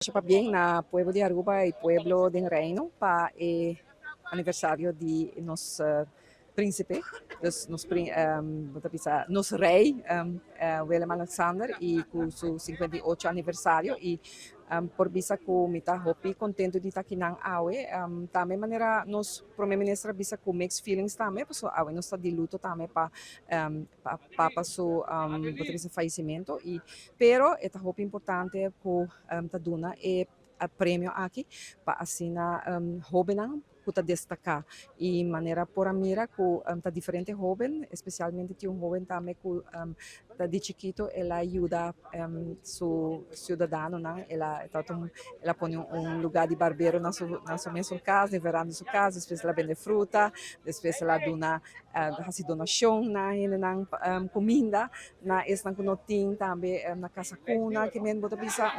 Para bien na pueblo de Aruba e pueblo de Reino para aniversário de nos príncipe, nos rei Willem Alexander e com seu 58 aniversário e por bisa ko mita hopi contento de estar aqui na awe também maneira nos primeiro-ministro bisa com mixed feelings também, porque awe nos está de luto também para seu falecimento e pero é hopi importante ko ta duna e a prêmio aqui para assina joven kuta destacar e maneira por a mira ku tá diferente joven, especialmente que joven também ku tá de chiquito ela ajuda su cidadano não ela põe lugar de barbeiro na sua mesma casa, no verão na sua casa, depois ela vende fruta, depois ela dona hasi donação na comida na esta kunoting também na casa kuna que men bota bisa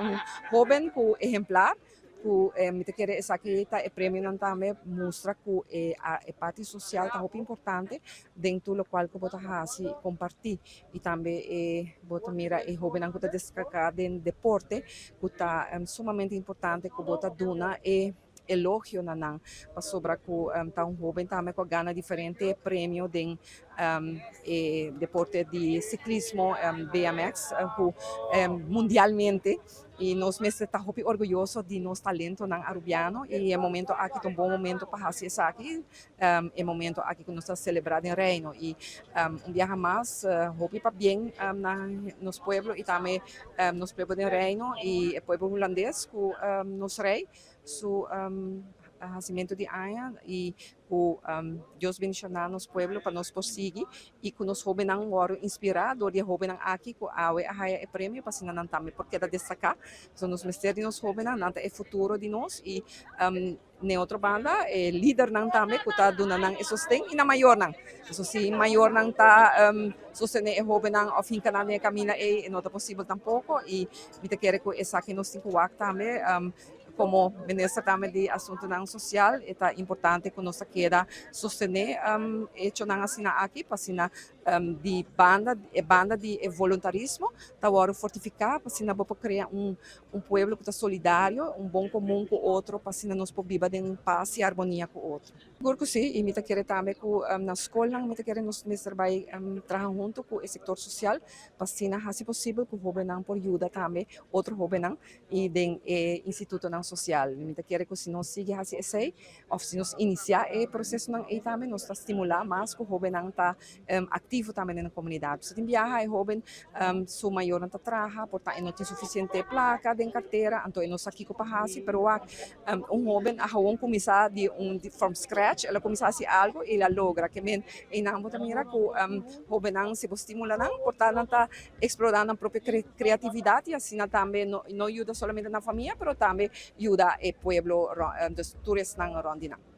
joven ku exemplar ku mita kere esa kita e prêmio não também mostra que a parte social tá muito importante dentro do qual que bota hasi compartilhar e também bota mira e jovem não que tá destacar em deporte que tá sumamente importante que bota dona e elogio na nang pasobra ko taong jovem também com gana diferente prêmio de deporte de ciclismo BMX mundialmente e nós mesmo estamos muito orgulhosos de nosso talento na arubiano e é momento aqui um bom momento para fazer isso aqui é momento aqui que nós estamos celebrando em reino e viaja mais hopi para bem na nos pueblo e também nos pueblo de reino e o pueblo holandês com nos rei su nascimento de Aya e o Deus bendicionar nos pueblo para nos prosseguir e que nos jovens não oram inspirado de jovens aqui com a haya é prêmio para sinan também porque da destacar são nos mistérios nos jovens não é futuro de nós e ne outra banda é líder não também que está dando não é sustém e na maior não so se maior não está sostener é jovem não ao fim que não é caminho não é possível tampouco e me te quero que essa que nos tem que também como ministra também de assunto não social é importante que nós queda sostener hecho não assim aqui para sina de banda de voluntarismo tá agora fortificar para sina para criar pueblo que está solidário bom comum com o outro para sina nós por viver em paz e harmonia com o outro Gurko sim e me te quero também que na escola me te quero nos trabalhar trabalhar junto com o setor social para sina se possível que o jovem não por ajuda também outro jovem não e den instituto não social me te quero que se nós siga assim esse ou se nós iniciar o processo não e também nos está estimular mais que o jovem não está ativo também na comunidade se tem viaja é jovem su maior não está trabalha portanto não tem suficiente placa de carteira então nós aqui com pahasi pero jovem a começar de from scratch ela começar assim algo e ela logra que men e não botar mira que jovem não se estimula não portanto não está explorando a própria criatividade assim também não ajuda solamente na família pero também ajuda o pueblo dos turistas na Rondina